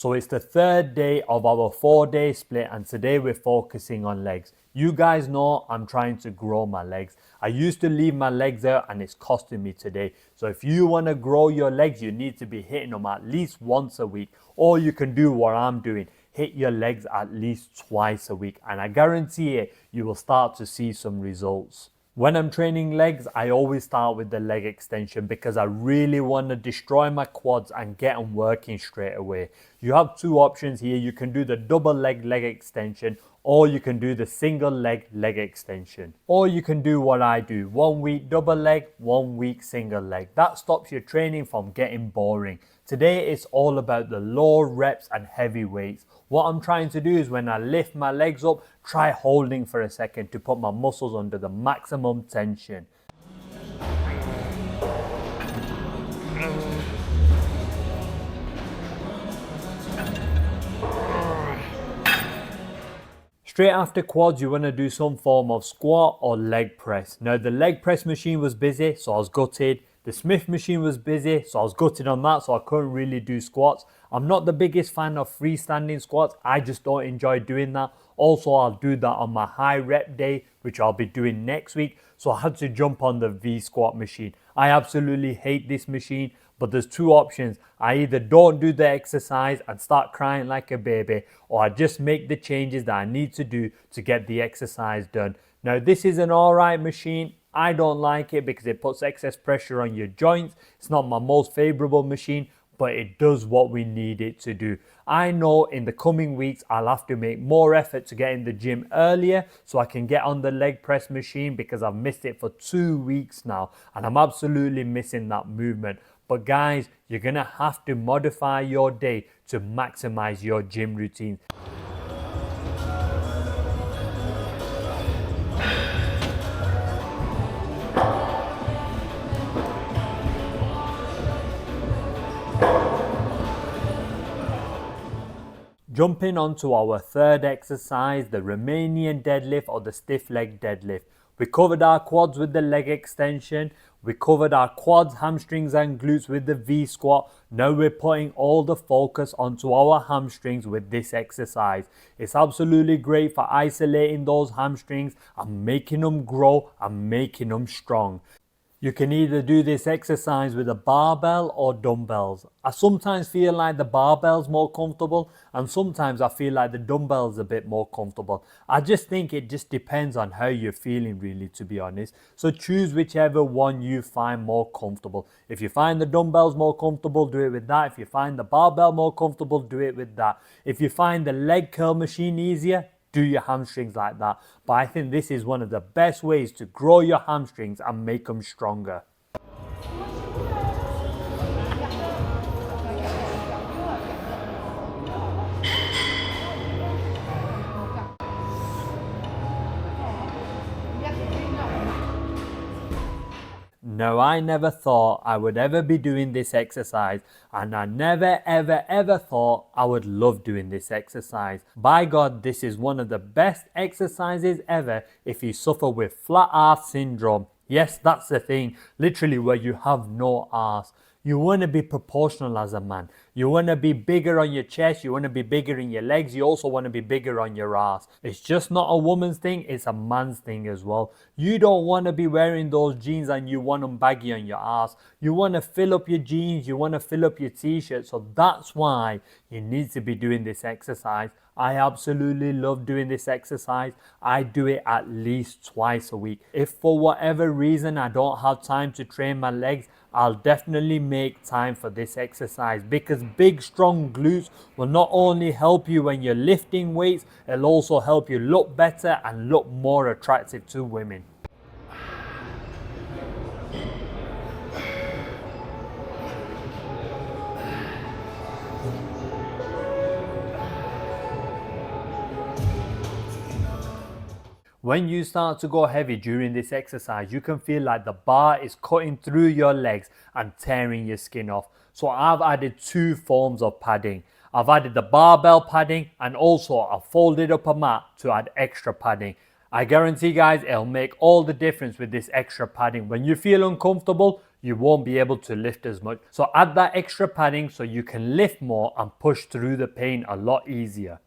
So it's the third day of our 4-day split, and today we're focusing on legs. You guys know I'm trying to grow my legs. I used to leave my legs out and it's costing me today. So if you want to grow your legs, you need to be hitting them at least once a week. Or you can do what I'm doing. Hit your legs at least twice a week. And I guarantee it, you will start to see some results. When I'm training legs, I always start with the leg extension because I really want to destroy my quads and get them working straight away. You have two options here. You can do the double leg extension, or you can do the single leg extension. Or you can do what I do, 1 week double leg, 1 week single leg. That stops your training from getting boring. Today it's all about the low reps and heavy weights. What I'm trying to do is when I lift my legs up, try holding for a second to put my muscles under the maximum tension. Straight after quads, you want to do some form of squat or leg press. Now the leg press machine was busy, so I was gutted. The Smith machine was busy, so I was gutted on that, so I couldn't really do squats. I'm not the biggest fan of freestanding squats. I just don't enjoy doing that. Also, I'll do that on my high rep day, which I'll be doing next week. So I had to jump on the V squat machine. I absolutely hate this machine, but there's two options. I either don't do the exercise and start crying like a baby, or I just make the changes that I need to do to get the exercise done. Now, this is an alright machine. I don't like it because it puts excess pressure on your joints. It's not my most favorable machine, but it does what we need it to do. I know in the coming weeks, I'll have to make more effort to get in the gym earlier so I can get on the leg press machine because I've missed it for 2 weeks now and I'm absolutely missing that movement. But guys, you're gonna have to modify your day to maximize your gym routine. Jumping onto our third exercise, the Romanian deadlift or the stiff leg deadlift. We covered our quads with the leg extension. We covered our quads, hamstrings and glutes with the V squat. Now we're putting all the focus onto our hamstrings with this exercise. It's absolutely great for isolating those hamstrings and making them grow and making them strong. You can either do this exercise with a barbell or dumbbells. I sometimes feel like the barbell's more comfortable and sometimes I feel like the dumbbell's a bit more comfortable. I just think it just depends on how you're feeling really, to be honest. So choose whichever one you find more comfortable. If you find the dumbbells more comfortable, do it with that. If you find the barbell more comfortable, do it with that. If you find the leg curl machine easier, do your hamstrings like that. But I think this is one of the best ways to grow your hamstrings and make them stronger. Now, I never thought I would ever be doing this exercise, and I never ever thought I would love doing this exercise. By God, this is one of the best exercises ever if you suffer with flat arse syndrome. Yes, that's the thing, literally where you have no arse. You want to be proportional as a man. You want to be bigger on your chest. You want to be bigger in your legs. You also want to be bigger on your ass. It's just not a woman's thing. It's a man's thing as well. You don't want to be wearing those jeans and you want them baggy on your ass. You want to fill up your jeans. You want to fill up your t-shirt. So that's why you need to be doing this exercise. I absolutely love doing this exercise. I do it at least twice a week. If for whatever reason I don't have time to train my legs, I'll definitely make time for this exercise because big strong glutes will not only help you when you're lifting weights, it'll also help you look better and look more attractive to women. When you start to go heavy during this exercise, you can feel like the bar is cutting through your legs and tearing your skin off. So I've added 2 forms of padding. I've added the barbell padding and also I've folded up a mat to add extra padding. I guarantee guys, it'll make all the difference with this extra padding. When you feel uncomfortable, you won't be able to lift as much. So add that extra padding so you can lift more and push through the pain a lot easier.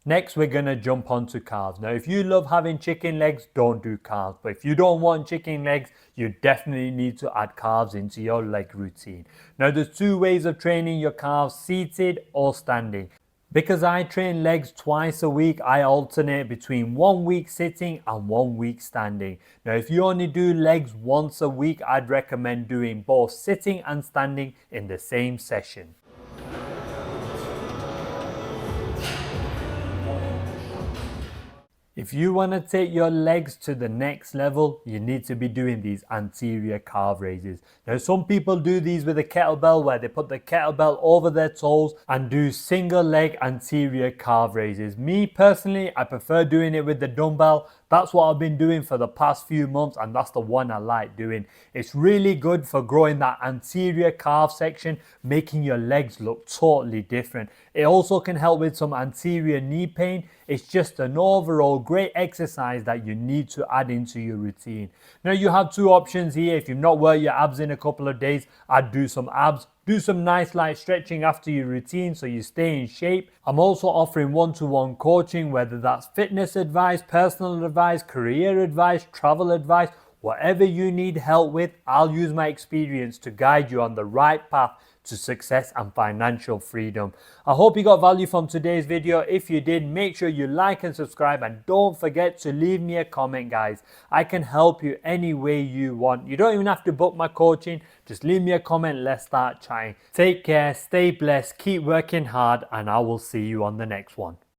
Next, we're gonna jump onto calves. Now, if you love having chicken legs, don't do calves. But if you don't want chicken legs, you definitely need to add calves into your leg routine. Now, there's two ways of training your calves, seated or standing. Because I train legs twice a week, I alternate between 1 week sitting and 1 week standing. Now, if you only do legs once a week, I'd recommend doing both sitting and standing in the same session. If you want to take your legs to the next level, you need to be doing these anterior calf raises. Now, some people do these with a kettlebell where they put the kettlebell over their toes and do single leg anterior calf raises. Me personally, I prefer doing it with the dumbbell. That's what I've been doing for the past few months, and that's the one I like doing. It's really good for growing that anterior calf section, making your legs look totally different. It also can help with some anterior knee pain. It's just an overall great exercise that you need to add into your routine. Now, you have two options here. If you've not worked your abs in a couple of days, I'd do some abs. Do some nice light stretching after your routine so you stay in shape. I'm also offering one-to-one coaching, whether that's fitness advice, personal advice, career advice, travel advice, whatever you need help with. I'll use my experience to guide you on the right path to success and financial freedom. I hope you got value from today's video. If you did, make sure you like and subscribe, and don't forget to leave me a comment, guys. I can help you any way you want. You don't even have to book my coaching. Just leave me a comment. Let's start chatting. Take care, stay blessed, keep working hard, and I will see you on the next one.